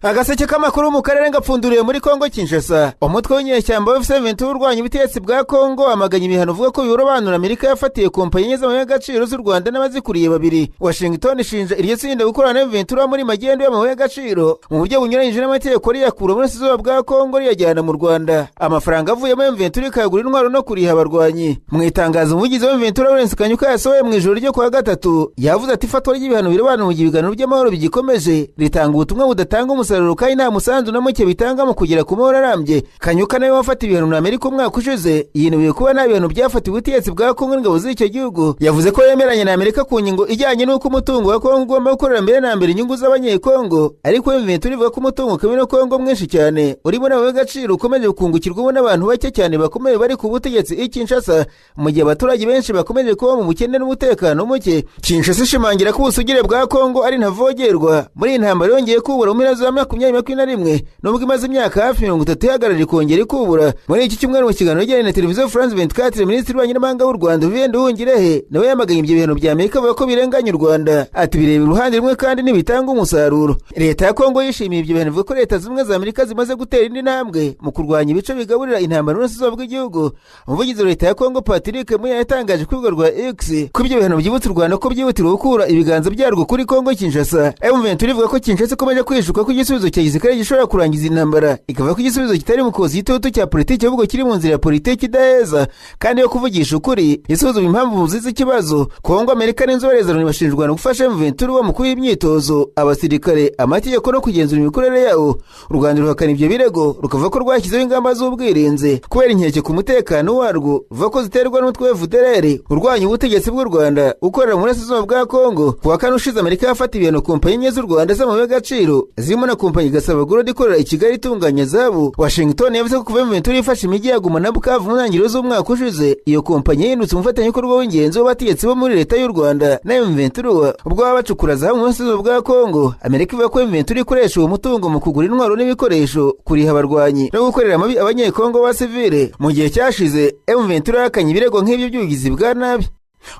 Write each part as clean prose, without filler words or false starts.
Agaseke k'amakuru mu karere gapfunduriye muri Kongo Kinshasa. Umutwe w'inyeshyamba wa F7 urwanya ubutegetsi bwa Kongo amaganya ibihano uvuga ko birobanura Amerika yafatiye kompanyi z'amahanga z'u Rwanda n'abazikuriye babiri. Washington ishinja iryo tsinda gukorana na F7 muri magendo y'amahanga y'agaciro mu buryo bunyuranyije n'amategeko yakura muri Burasirazuba bwa Kongo yajyana mu Rwanda. Amafaranga avuyemo F7 ikagura intwaro no kuriha abarwanyi. Mu itangazo umuvugizi wa F7 Lawrence Kanyuka yasohoye mu ijoro ryo kuwa gatatu yavuze ati ifatwa ry'ibihano birobanura mu ibiganiro by'amahoro bigikomeje ritanga ubutumwa budatanga umusaruro kandi nta musanzu na muke bitanga mu kugera ku mahoro arambye. Kanyuka nawe wafata ibihano na Amerika umwaka ushize yinubiye kuba nta bihano byafatiwe ubutegetsi bwa Kongo n'ingabo z'icyo gihugu. Yavuze ko yemeranya na Amerika ku ngingo ijyanye n'uko umutungo wa Kongo ugomba gukorera mbere na mbere inyungu z'abanyekongo, ariko F7 ivuga ko umutungo kamwe na Kongo mwinshi cyane urimo n'amabuye y'agaciro ukomeje gukungukirwamo n'abantu bake cyane bakomeye bari ku butegetsi i Kinshasa, mu gihe abaturage benshi bakomeje kuba mu bukene n'umutekano muke. Kinshasa ishimangira ko ubusugire bwa Kongo ari ntavogerwa. Muri iyi ntambara yongeye kubura mu mpera za 2021 nubwo imaze imyaka hafi 30 ihagarariye kongera ikubura. Muri iki cyumweru mu kiganiro yagiranye na televiziyo France 24 Minisitiri w'Ububanyi n'Amahanga w'u Rwanda Vivienne Nduhungirehe nawe yamaganye ibyo bihano bya Amerika avuga ko birenganya u Rwanda, ati bireba uruhande rumwe kandi ntibitanga umusaruro. Leta ya Kongo yishimiye ibyo bihano ivuga ko Leta zimwe za Amerika zimaze gutera indi ntambwe mu kurwanya ibice bigaburira intambara n'ubusaza bw'igihugu. Umuvugizi wa Leta ya Kongo Patrick Muya yatangaje ku rubuga rwa X ko ibyo bihano byibutsa u Rwanda ko byihutira gukura ibiganza byarwo kuri Kongo Kinshasa. M23 ivuga ko Kinshasa ikomeje kwishuka ko igisubizo cya gisirikare gishobora kurangiza intambara, ikavuga ko igisubizo kitari mu koza igitutu cya politiki ahubwo kiri mu nzira ya politiki idaheza kandi yo kuvugisha ukuri isuzuma impamvu zizi ikibazo. Kongo, Amerika n'inzobere za Loni bashinjwa gufasha M23 mu kuba imyitozo, abasirikare, amategeko no kugenzura imikorere yawo. U Rwanda ruhakana ibyo birego rukavuga ko rwashyizeho ingamba z'ubwirinzi kubera inkeke ku mutekano warwo, ruvuga ko ziterwa n'umutwe wa FDLR urwanya ubutegetsi bw'u Rwanda ukorera mu Burasirazuba bwa Kongo. Kuwa kane ushize Amerika yafata ibihano kompanyi z'u Rwanda z'amabuye y'agaciro zirimo na kompanyi Gasaba Gold ikorera i Kigali itunganya zahabu. Washington yavuze ko kuva M23 ifashe imijyi ya Goma na Bukavu mu ntangiriro z'umwaka ushize iyo kompanyi yahindutse umufatanyabikorwa w'ingenzi w'abategetsi bo muri Leta y'u Rwanda na M23 ubwo baba bacukura zahabu mu Burasirazuba bwa Kongo. Amerika ivuga ko M23 ikoresha uwo mutungo mu kugura intwaro n'ibikoresho, kuriha abarwanyi no gukorera amabi abanyekongo ba sivile. Mu gihe cyashize M23 yakanye ibirego nk'ibyo by'ubugizi bwa nabi.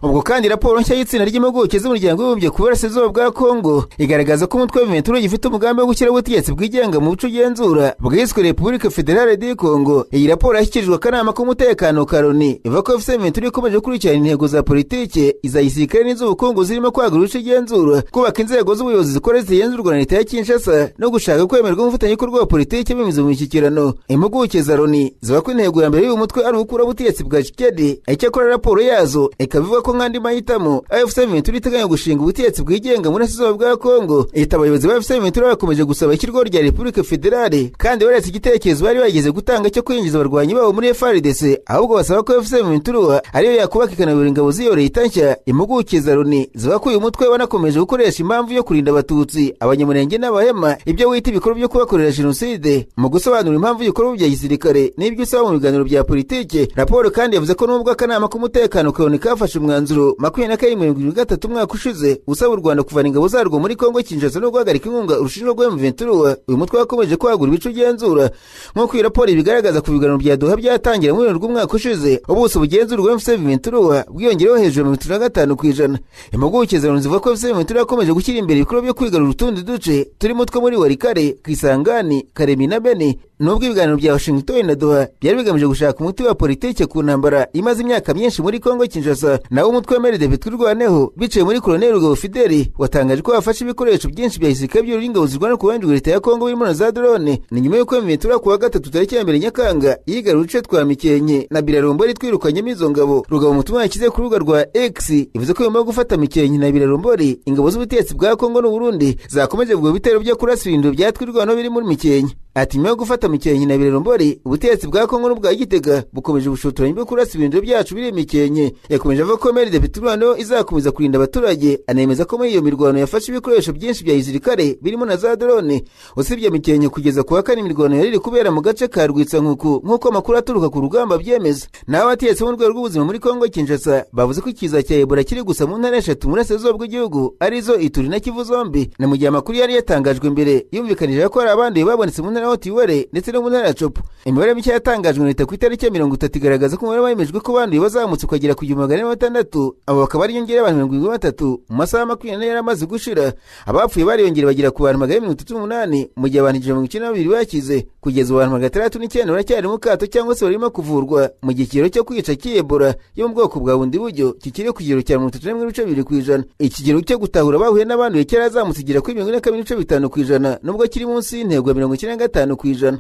Ubwo kandi raporo nshya y'itsinda ry'impuguke z'umuryango w'abibumbye ku Burasirazuba bwa Kongo igaragaza ko umutwe wa M23 gifite umugambi wo gushyira ubutegetsi bwigenga mu buco ugenzura bwiswe Republique Fédérale du Congo. Iyi raporo yashyikirijwe akanama k'umutekano ka Loni ivuga ko M23 ikomeje gukurikirana intego za politike, iza gisirikare n'iz'ubukungu zirimo kwagura ubuco ugenzura, kubaka inzego z'ubuyobozi zikora zigenzurwa na Leta ya Kinshasa no gushaka kwemerwa umufatanyabikorwa wa politike binyuze mu mishyikirano. Impuguke za Loni zivuga ko intego ya mbere y'uyu mutwe ari ugukura ubutegetsi bwa Tshisekedi. Icyakora raporo yazo ikabivuga ko nkandi mahitamo F7 iteganya gushinga ubutegetsi bwigenga muri Burasirazuba bwa Kongo. Leta abayobozi ba F7 bakomeje gusaba ikirgo rya Republique Fédérale kandi baretse igitekerezo bari bageze gutanga cyo kwinjiza abarwanyi babo muri FARDC, ahubwo basaba ko F7 ariyo yakubaka ikanabura ingabo z'iyo Leta nshya. Impuguke za Loni zivuga ko uyu mutwe wanakomeje gukoresha impamvu yo kurinda abatutsi, abanyamurenge n'abahema ibyo wita ibikorwa byo kubakorera jenoside mu gusobanura impamvu y'ibikorwa bya gisirikare n'ibyo usaba mu biganiro bya politike. Raporo kandi yavuze ko nubwo akanama k'umutekano ka Loni kafashe umwanzuro 2023 umwaka ushize usaba u Rwanda kuvana ingabo zarwo muri Kongo Kinshasa no guhagarika inkunga urushinjwa rwa M23, uyu mutwe wakomeje kwagura ibice ugenzura. Nk'uko iyi raporo ibigaragaza ku biganiro bya Doha byatangira mu rwego rw'umwaka ushize, ubuso bugenzurwa M23 bwiyongereho hejuru ya 55%. Impuguke za Loni zivuga ko M23 yakomeje gushyira imbere ibikorwa byo kwigarura utundi duce turimo two muri Walikale, Kisangani, Karemi na Beni. Nubwo ibiganiro bya Washington na Doha byari bigamije gushaka umuti wa politike ku ntambara imaze imyaka myinshi muri Kongo Kinshasa, nawo umutwe MLD twirwaneho biciye muri Colonel Rugabo Fideli watangaje ko bafashe ibikoresho byinshi bya gisirikare by'ingabo zirwana ku bandi Leta ya Kongo birimo na za drone. Ni nyuma y'uko M23 kuwa gatatu tariki ya mbere Nyakanga yigarura uduce twa Mikenke na Birarombori twirukanyemo izo ngabo. Rugabo mutumwa yakize ku rubuga rwa X ivuze ko nyuma yo gufata Mikenke na Birarombori ingabo z'ubutegetsi bwa Kongo n'u Burundi zakomeje ubwo bitero byo kurasa ibintu byatwirwano biri muri Mikenke. Ati nyuma yo gufata Mikenke na Birarombori ubutegetsi bwa Kongo n'ubwa Gitega bukomeje gushotoranya byo kurasa ibintu byacu biri Mikenke. Yakomeje avuga ko MLD twirwaneho izakomeza kurinda abaturage, anemeza ko muri iyo mirwano yafashe ibikoresho byinshi bya gisirikare birimo na za drone. Usibye Mikenke kugeza kuwa kane imirwano yari kubera mu gace ka Rwitsankuku nk'uko amakuru aturuka ku rugamba byemeza. Naho abategetsi mu rwego rw'ubuzima muri Kongo Kinshasa bavuze ko ikiza cya Ebola kiri gusa mu ntara 3 mu Burasirazuba bw'igihugu arizo Ituri na Kivu zombi. Na mu gihe amakuru yari yatangajwe mbere yumvikanije ko hari abandi babonetse mu ntara na Otiwere ndetse no mu ntara ya Chopo. Imibare mike yatangajwe na leta ku itariki ya 30 igaragaza ko umubare wemejwe ko banduye bazamutse ukagera ku 600, abo bakaba ari inyongera y'abantu 73 mu masaha 24 yari amaze gushira. Abapfuye bariyongera bagera ku bantu 38 mu gihe abantu 192 bakize. Kugeza abantu 609 baracyari mu kato cyangwa se barimo kuvurwa mu gikiro cyo kwica cy'Ebola yo mu bwoko bwa bundi buryo kikiri ku kigero cya 31.2%. Ikigero cyo gutahura bahuye n'abanduye cyarazamutse kigera kuri 42.5% nubwo kiri munsi y'intego ya 95%.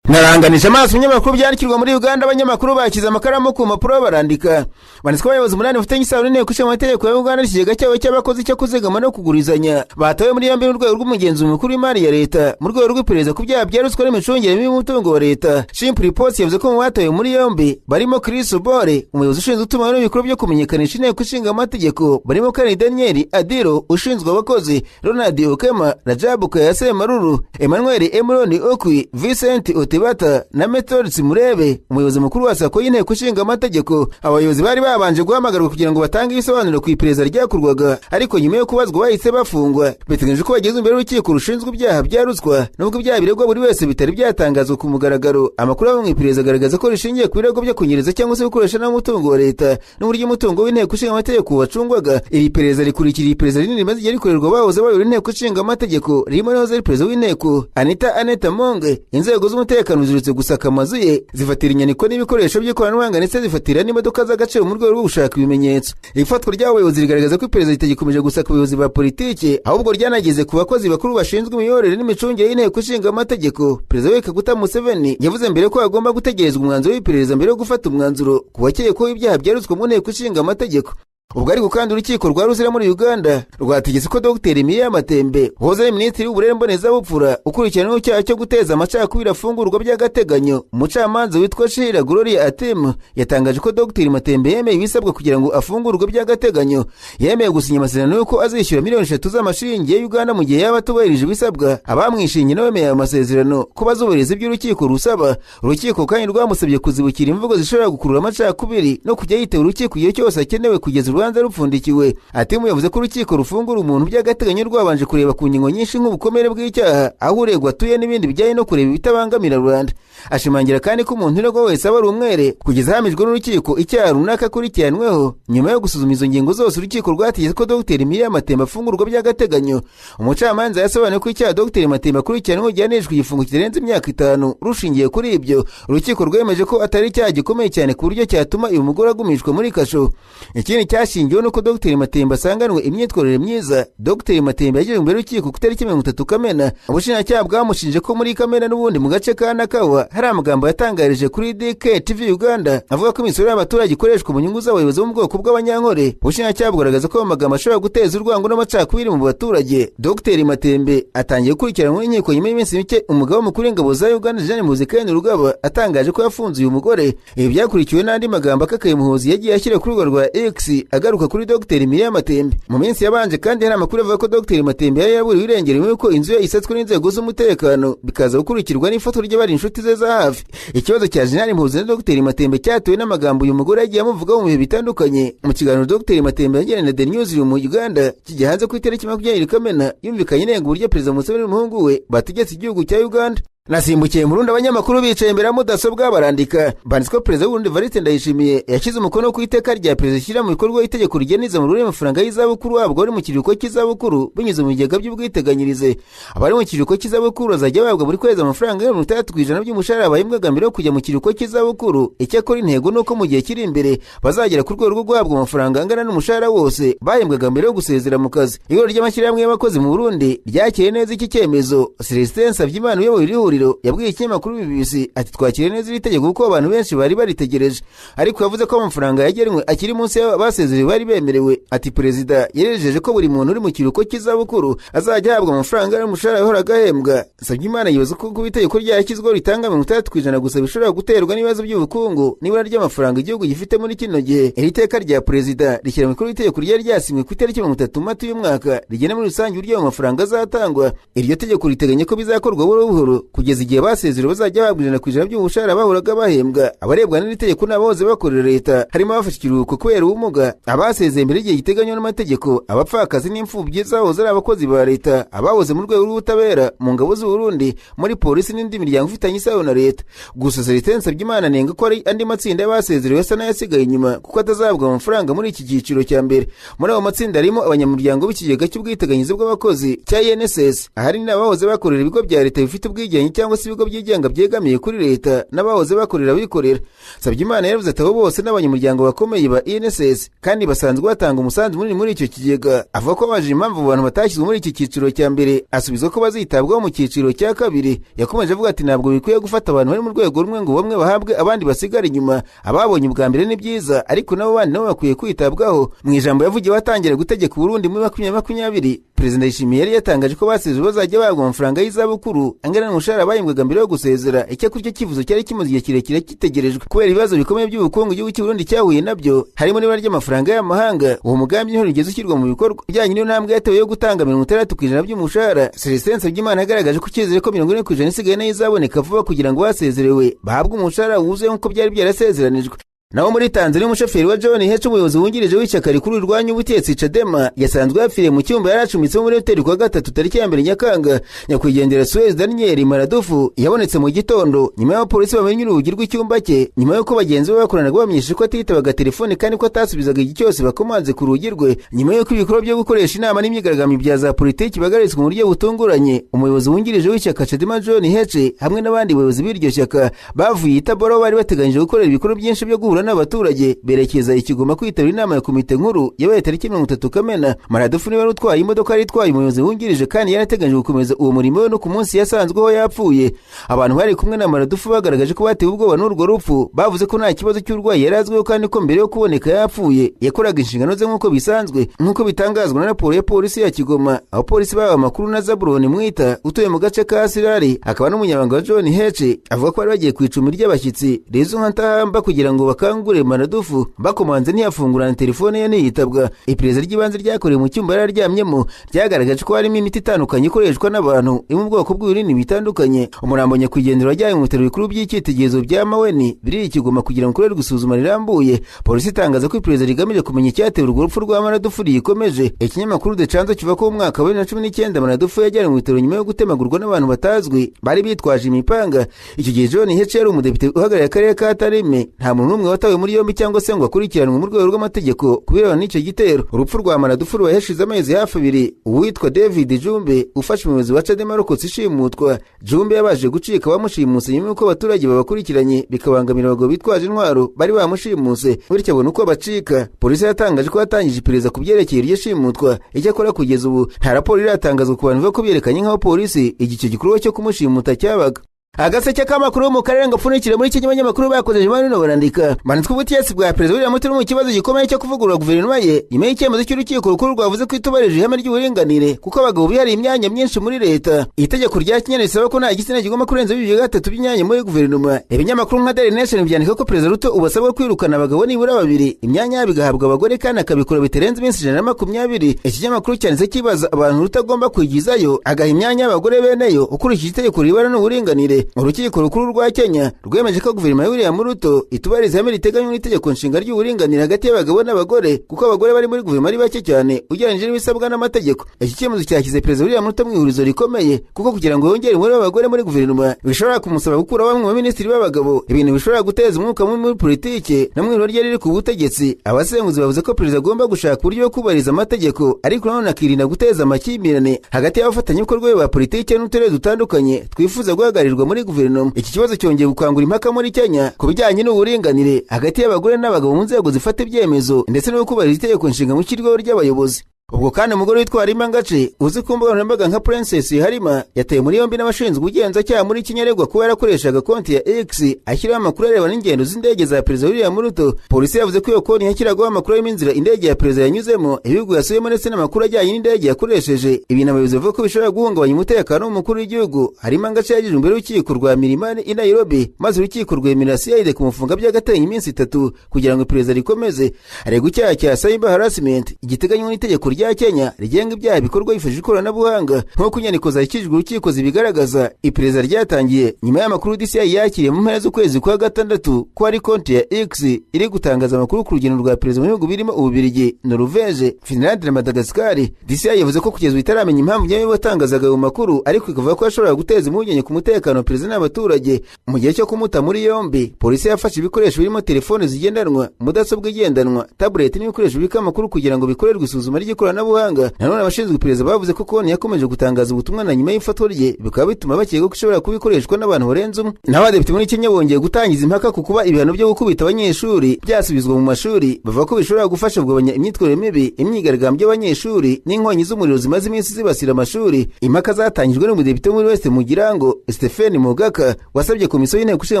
Naranganisha amaso ibinyamakuru byandikirwa muri Uganda. Abanyamakuru bakiza amakaramu ku mpapuro barandika. Banditswe abayobozi 8 bafite isano n'inteko ishinga amategeko ya Uganda n'ikigega cyabo cy'abakozi cyo kuzigama no kugurizanya batawe muri yombi n'urwego rw'umugenzuzi mukuru w'imari ya leta mu rwego rw'iperereza ku byaha bya ruswa n'imicungire mibi y'umutungo wa leta. Shimp Report yavuze ko mu batawe muri yombi barimo Chris Obore, umuyobozi ushinzwe utumanaho n'ibikuru byo kumenyekanisha inteko ishinga amategeko, barimo Kani Daniel Adiro ushinzwe abakozi, Ronald Okema, Rajabu Kayase Maruru, Emmanuel Emron Okwi, Vincent Otibata na Methodist Murebe, umuyobozi mukuru wa Sako y'inteko ishinga amategeko. Abayobozi bari babanje guhamagarwa kugira ngo batange ibisobanuro ku iperereza ryakorwaga, ariko nyuma yo kubazwa bahise bafungwa. Biteganyijwe ko bageze imbere y'urukiko rushinzwe ibyaha bya ruswa, nubwo ibyaha biregwa buri wese bitari byatangazwa ku mugaragaro. Amakuru ava mu iperereza agaragaza ko rishingiye ku birego byo kunyereza cyangwa se gukoresha n'umutungo wa leta n'uburyo umutungo w'inteko ishinga amategeko wacungwaga. Iri perereza rikurikira iperereza rinini rimaze igihe rikorerwa bahoze bayobora inteko ishinga amategeko, ririmo n'uwahoze ari perezida w'inteko Anita Monge. Inzego z'umutekano zirutse gusaka amazu ye, zifatira inyandiko n'ibikoresho by'ikoranabuhanga ndetse zifatira n'imodoka z'agaciro mu rwego rwo gushaka ibimenyetso. Ifatwa ry'abayobozi rigaragaza ko iperereza ritagikomeje gusaka abayobozi ba politiki, ahubwo ryanageze ku bakozi bakuru bashinzwe imiyoborere n'imicungire y'inteko ishinga amategeko. Perezida Yoweri Kaguta Museveni yavuze mbere ko hagomba gutegerezwa umwanzuro w'iperereza mbere yo gufata umwanzuro ku bakekwaho ibyaha bya ruswa mu nteko ishinga amategeko. Ubwo ariko kandi urukiko rwa Ruzira muri Uganda rwategetse ko Dr. Emilia Matembe, wahoze ari minisitiri w'uburere mbonezabupfura ukurikiranyweho icyaha cyo guteza amacakubiri afungurwa by'agateganyo. Umucamanza witwa Sheila Gloria Atem yatangaje ko Dr. Matembe yemeye ibisabwa kugira ngo afungurwe by'agateganyo. Yemeye gusinya amasezerano y'uko azishyura miliyoni 3 z'amashiringi ya Uganda mu gihe yaba atubahirije ibisabwa. Abamwishingiye nabo bemeye amasezerano ko bazubahiriza iby'urukiko rusaba. Urukiko kandi rwamusabye kuzibukira imvugo zishobora gukurura amacakubiri no kujya yitaba urukiko igihe cyose akenewe kugeza urubanza rupfundikiwe. Ati muyavuze ko urukiko rufungura umuntu by'agateganyo rwabanje kureba ku ngingo nyinshi nk'ubukomere bw'icyaha, aho uregwa atuye n'ibindi bijyanye no kureba ibitabangamira rubanda. Ashimangira kandi ko umuntu uregwa wese aba ari umwere kugeza hamijwe n'urukiko icyaha runaka akurikiranweho. Nyuma yo gusuzuma izo ngingo zose, urukiko rwategetse ko Dr. Emilia Matembe afungurwa by'agateganyo. Umucamanza yasobanuye ko icyaha Dr. Matembe akurikiranweho gihanishwa igifungo kirenze imyaka 5. Rushingiye kuri ibyo, urukiko rwemeje ko atari icyaha gikomeye cyane ku buryo cyatuma uyu mugore agumishwa muri kasho. Ikindi cyashingiwe nuko Dr. Matembe asanganwe imyitwarire myiza. Dr. Matembe yagejejwe imbere y'urukiko ku itariki 30 Kamena. Ubushinjacyaha bwamushinje ko muri Kamena n'ubundi mu gace ka Nakawa hari amagambo yatangarije kuri DK TV Uganda avuga ko imisoro y'abaturage ikoreshwa mu nyungu z'abayobozi bo mu bwoko bw'abanyankore. Ubushinjacyaha bugaragaza ko amagambo ashobora guteza urwango n'amacakubiri mu baturage. Dr. Matembe atangiye gukurikiranwa n'inkiko nyuma y'iminsi mike umugaba mukuru w'ingabo za Uganda Jean Muzikani Rugaba atangaje ko yafunze uyu mugore. Ibi byakurikiwe n'andi magambo akakaye Muhozi yagiye ashyira kuri rwa X agaruka kuri Dr. Emilia Matembe. Mu minsi yabanje kandi hari amakuru avuga ko Dr. Matembe yari yaburiwe irengero yuko inzu ye isatswe n'inzego z'umutekano, bikaza gukurikirwa n'ifoto ry'abari inshuti ze za hafi. Ikibazo cya Jenerali Muhozi na Dr. Matembe cyatewe n'amagambo uyu mugore yagiye amuvugaho mu bihe bitandukanye. Mu kiganiro Dr. Matembe yagiranye na The Newsroom mu Uganda kijya hanze ku itariki 20 Kamena, yumvikanye inenga uburyo Perezida Museveni n'umuhungu we bategetse igihugu cya Uganda. Nasimbukiye mu Burundi, abanyamakuru bicaye imbere ya mudasobwa barandika. Banditswe Perezida w'Uburundi Evariste Ndayishimiye yashyize umukono ku iteka rya Perezida shyira mu bikorwa itegeko rigeniza mu rurimi amafaranga y'izabukuru wabwo ari mu kiruhuko cy'izabukuru binyuze mu bigega by'ubwiteganyirize. Abari mu kiruhuko cy'izabukuru bazajya babwa buri kwezi amafaranga yo 3% by'umushahara bahembwaga mbere yo kujya mu kiruhuko cy'izabukuru. Icyakora intego nuko mu gihe kiri imbere bazagera ku rwego rwo guhabwa amafaranga angana n'umushahara wose bahembwaga mbere yo gusezera mu kazi. Ihuriro ry'amashyirahamwe y'abakozi mu Burundi ryakiriye neza iki cyemezo. Celestin Savyimana uyoboye yabwiye ikinyamakuru BBC ati twakiriye neza iri tegeko kuko abantu benshi bari baritegereje, ariko yavuze ko amafaranga yagenwe akiri munsi y'abasezerewe bari bemerewe. Ati Perezida yerejeje ko buri muntu uri mu kiruhuko cy'izabukuru azajya ahabwa amafaranga y'umushahara yahoraga ahembwa. Savyimana yibaza ko ku itegeko ryashyizweho ritanga 30% gusa bishobora guterwa n'ibibazo by'ubukungu n'ibura ry'amafaranga igihugu gifite muri kino gihe. Iri teka rya Perezida rishyira mu bikorwa itegeko ryari ryasinywe ku itariki 30 Mata y'umwaka rigena muri rusange uburyo ayo mafaranga azatangwa. Iryo tegeko riteganya ko bizakorwa buhoro buhoro kugeza igihe basezerewe bazajya bahabwa 100% by'umushahara bahuraga bahembwa. Abarebwa n'iri tegeko n'abahoze bakorera leta harimo abafashe ikiruhuko kubera ubumuga, abasezeye mbere y'igihe giteganywa n'amategeko, abapfakazi n'imfubyi zahoze ari abakozi ba leta, abahoze mu rwego rw'ubutabera, mu ngabo z'u Burundi, muri polisi n'indi miryango ifitanye isano na leta. Gusa Celestin Nsabimana nenga ko ari andi matsinda y'abasezerewe asa n'ayasigaye inyuma kuko atazabwa amafaranga muri iki cyiciro cya mbere. Muri abo matsinda harimo abanyamuryango b'ikigega cy'ubwiteganyirize bw'abakozi cya INSS, ahari n'abahoze bakorera ibigo bya leta bifite ubwigenge cyangwa se ibigo byigenga byegamiye kuri leta n'abahoze bakorera bikorera. Nsabimana yavuze ati abo bose n'abanyamuryango bakomeye ba INSS kandi basanzwe batanga umusanzu muri icyo kigega. Avuga ko baje impamvu abantu batashyizwe muri iki cyiciro cya mbere, asubiza ko bazitabwaho mu cyiciro cya kabiri. Yakomeje avuga ati ntabwo bikwiye gufata abantu bari mu rwego rumwe ngo bamwe bahabwe abandi basigare inyuma. Ababonye ubwa mbere ni byiza, ariko nabo bandi nabo bakwiye kwitabwaho. Mu ijambo yavugiye batangira gutegeka Burundi muri 2020, Perezida Ndayishimiye yari yatangaje ko basezerwe bazajya bahabwa amafaranga y'izabukuru angana n'umushahara bahembwaga mbere yo gusezera. Icyo kuri cyo kivuzo cyari kimaze igihe kirekire kitegerejwe kubera ibibazo bikomeye by'ubukungu igihugu cy'u Burundi cyahuye nabyo, harimo n'ibara ry'amafaranga y'amahanga. Uwo mugambi niho rigeze ushyirwa mu bikorwa bijyanye n'iyo ntambwe yatewe yo gutanga 60% by'umushahara. Celestin Nsabimana yagaragaje ko icyizere ko 40% isigaye nayo izaboneka vuba kugira ngo basezerewe bahabwe umushahara wuzuye nk'uko byari byarasezeranijwe. Naho muri Tanzania umushoferi wa John Heche umuyobozi wungirije w'ishyaka rikuru rirwanya ubutegetsi Chadema yasanzwe yapfiriye mu cyumba yari acumbitsemo muri hoteli kwa gatatu tariki ya 2 Nyakanga. Nyakwigendera Suez Daniel Maradufu yabonetse mu gitondo nyuma y'aho polisi bamenye urugi rw'icyumba cye, nyuma y'uko bagenzi be bakoranaga bamenyesha ko atitabaga telefone kandi ko atasubizaga iki cyose bakomanze ku rugi rwe. Nyuma y'uko ibikorwa byo gukoresha inama n'imyigaragambyo bya za politiki bagaritswe mu buryo butunguranye, umuyobozi wungirije w'ishyaka Chadema John Heche hamwe n'abandi bayobozi b'iryo shyaka bavuye Tabora bari bateganyije gukorera ibikorwa byinshi byo guhura n'abaturage berekeza ikigoma kwitabira inama ya komite nkuru yabaye tariki 30 Kamena. Maradufu niwe utwaye imodoka yari itwaye umuyobozi wungirije kandi yarateganyije gukomeza uwo murimo we no ku munsi yasanzweho yapfuye. Abantu bari kumwe na Maradufu bagaragaje ko batewe ubwoba n'urwo rupfu, bavuze ko nta kibazo cy'urwayi yarazweho kandi ko mbere yo kuboneka yapfuye yakoraga inshingano ze nk'uko bisanzwe, nk'uko bitangazwa na raporo ya polisi ya Kigoma. Aho polisi baba amakuru na Zabuloni Mwita utuye mu gace ka Sirari akaba n'umunyabanga wa John Heche avuga ko bari bagiye kwicuma ry'abashyitsi rezo nka Ntahamba kugira ngo bakangure Maradufu, bakomanze ntiyafungurana telefone ye ntiyitabwa. Iperereza ry'ibanze ryakorewe mu cyumba yararyamyemo ryagaragaje ko harimo imiti itandukanye ikoreshwa n'abantu iri mu bwoko bw'ibinini bitandukanye. Umurambo nyakwigendera wajyanywe mu bitaro bikuru by'icyitegererezo bya Maweni biri i Kigoma kugira ngo ukorerwe isuzuma rirambuye. Polisi itangaza ko iperereza rigamije kumenya icyateye urwo rupfu rwa Maradufu rikomeje. Ikinyamakuru The Chanzo kivuga ko mu mwaka wa 2019 Maradufu yajyanywe mu bitaro nyuma yo gutemagurwa n'abantu batazwi bari bitwaje imipanga. Icyo gihe John Heche yari umudepite uhagarariye akarere ka Tarime. Nta muntu n'umwe watawe muri yombi cyangwa se ngo akurikiranwe mu rwego rw'amategeko kubirebana n'icyo gitero. Urupfu rwa Maradufu rwaheshize amezi hafi 2. Uwitwa David Jumbe ufashe umuyobozi wa Chadema rokotse ishimutwa. Jumbe yabaje gucika bamushimuse nyuma y'uko abaturage babakurikiranye bikabangamira abagabo bitwaje intwaro bari bamushimuse, bityo abona uko bacika. Polisi yatangaje ko yatangije iperereza ku byerekeye iryo shimutwa. Icyakora kugeza ubu nta raporo iratangazwa ku bantu bavuga ko byerekanye nk'aho polisi igice gikorwa cyo kumushimuta cyabaga. Agaseke k'amakuru mu karere ngapfunikire muri iki kinyamakuru bakozeje manino barandika manitswe ubutegetsi bwa Perezida William Ruto mu kibazo gikomeye cyo kuvugurura guverinoma ye nyuma y'icyemezo cy'urukiko rukuru rwavuze ko itubarije ihame ry'uburinganire kuko abagabo bihari imyanya myinshi muri leta. Itegeko rya Kenya risaba ko nta igitsina kigomba kurenza 2/3 by'imyanya muri guverinoma. Ibinyamakuru nka Daily Nation byandika ko Perezida Ruto ubasabwa kwirukana abagabo nibura 2, imyanya bigahabwa abagore kandi akabikora bitarenze iminsi 120. Iki kinyamakuru cyanditse kibaza abantu rutagomba kwigizayo agaha imyanya y'abagore beneyo ukurikije itegeko ribana n'uburinganire. Urukiko rukuru rwa Kenya rwemeje ko guverinoma ya William Ruto itubariza ihame riteganywa n'itegeko nshinga ry'uburinganire hagati y'abagabo n'abagore kuko abagore bari muri guverinoma ari bake cyane ugereranyije n'ibisabwa n'amategeko. Iki cyemezo cyashyize Perezida William Ruto mu ihurizo rikomeye kuko kugira ngo yongere umubare w'abagore muri guverinoma bishobora kumusaba gukura bamwe mu minisitiri b'abagabo, ibintu bishobora guteza umwuka mubi muri politike no mu ihuriro rye ku butegetsi. Abasenguzi bavuze ko Perezida agomba gushaka uburyo bwo kubahiriza amategeko ariko nanone akirinda guteza amakimbirane hagati y'abafatanyabikorwa ba politike n'uturere dutandukanye twifuza guhagarirwa muri guverinoma. Iki kibazo cyongeye gukangura impaka muri Kenya ku bijyanye n'uburinganire hagati y'abagore n'abagabo mu nzego zifata ibyemezo ndetse no kubahiriza itegeko nshinga mu kirwa ry'abayobozi. Ubwo kandi umugore witwa Harima Ngace uzi ku mbuga nkoranyambaga nka Princess Harima yataye muri yombi n'abashinzwe ubugenzacyaha muri Kinyaregwa kuba yarakoreshaga konti ya X ashyiraho amakuru areba n'ingendo z'indege za Perezida William Ruto. Polisi yavuze ko iyo konti yashyiragaho amakuru y'inzira indege ya Perezida yanyuzemo, ibihugu yasubiyemo ndetse n'amakuru ajyanye n'indege yakoresheje. Ibintu abayobozi bavuga ko bishobora guhungabanya umutekano w'umukuru w'igihugu. Harima Ngace yagize imbere y'urukiko rwa Milimani i Nairobi maze urukiko rwemera CID kumufunga by'agateganyo iminsi 3 kugira ngo Perezida rikomeze. Aregwa icyaha cya cyber harassment igiteganywa n'itegeko rya Kenya rigenga ibyaha bikorwa hifashishijwe ikoranabuhanga nk'uko inyandiko zashyikijwe urukiko zibigaragaza. Iperereza ryatangiye nyuma y'amakuru DCI yakiriye mu mpera z'ukwezi kwa gatandatu ko ari konti ya X iri gutangaza amakuru ku rugendo rwa perezida mu bihugu birimo Ububiligi, Norvege, Finland na Madagascar. DCI yavuze ko kugeza itaramenya impamvu y'ayo batangazaga ayo makuru, ariko ikavuga ko ashobora guteza impungenge ku mutekano wa perezida n'abaturage. Mu gihe cyo kumuta muri yombi, polisi yafashe ibikoresho birimo telefone zigendanwa, mudasobwa igendanwa, tablet n'ibikoresho bika amakuru kugira ngo bikorerwe isuzuma ry'ikoranabuhanga. Nanone abashinzwe iperereza bavuze ko konti yakomeje gutangaza ubutumwa na nyuma y'ifatwa rye, bikaba bituma bakeka ko ishobora kuba ikoreshwa n'abantu barenze umwe. N'abadepite muri Kenya bongeye gutangiza impaka ku kuba ibihano byo gukubita abanyeshuri byasubizwa mu mashuri, bavuga ko bishobora gufasha kugabanya imyitwarire mibi, imyigaragambyo y'abanyeshuri n'inkonyi z'umuriro zimaze iminsi zibasira amashuri. Impaka zatangijwe n'umudepite muri West Mugirango Stephen Mugaka wasabye komisiyo y'inteko ishinga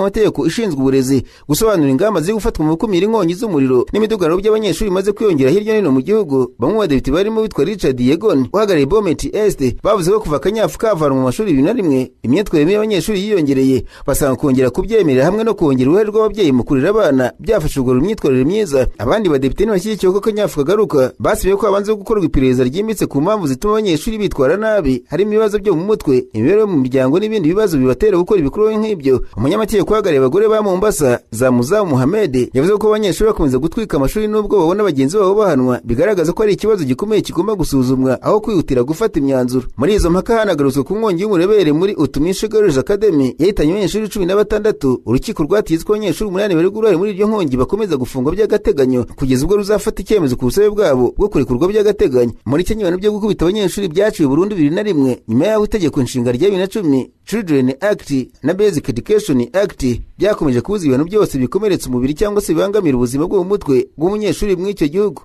amategeko ishinzwe uburezi gusobanura ingamba ziri gufatwa mu gukumira inkonyi z'umuriro n'imidugararo by'abanyeshuri maze kwiyongera hirya no hino mu gihugu. Bamwe mu badepite barimo witwa Richard Yegon uhagarariye Bomet Est bavuze ko kuva akanyafu kavanwa mu mashuri 2001 imyitwarire mibi y'abanyeshuri yiyongereye, basanga kongera kubyemerera hamwe no kongera uruhare rw'ababyeyi mu kurera abana byafasha ubwo imyitwarire myiza. Abandi badepite ntibashyigikiye ko akanyafu kagaruka, basibiye ko habanza gukorwa iperereza ryimbitse ku mpamvu zituma abanyeshuri bitwara nabi, harimo ibibazo byo mu mutwe, imibereho mu miryango n'ibindi bibazo bibatera gukora ibikorwa nk'ibyo. Umunyamategeko uhagarariye abagore ba Mombasa Zamuzamu Mohamed yavuze ko abanyeshuri bakomeza gutwika amashuri n'ubwo babona bagenzi babo bahanwa, bigaragaza ko ari ikibazo gikomeye kigomba gusuzumwa aho kwihutira gufata imyanzuro. Muri izo mpaka hanagarutswe ku nkongi y'umurebere muri Utumishi Girls Academy yahitanye abanyeshuri 16. Urukiko rwategetse ko abanyeshuri 8 bari guhura muri iryo nkongi bakomeza gufungwa by'agateganyo kugeza ubwo ruzafata icyemezo ku busabe bwabo bwo kurekurwa by'agateganyo. Muri Kenya ibihano byo gukubita abanyeshuri byaciwe burundu 2001 nyuma y'aho itegeko nshinga rya 2010 Children Act na Basic Education Act byakomeje kubuza ibintu byose bikomeretsa umubiri cyangwa se bibangamira ubuzima bwo mu mutwe bw'umunyeshuri mw'icyo gihugu.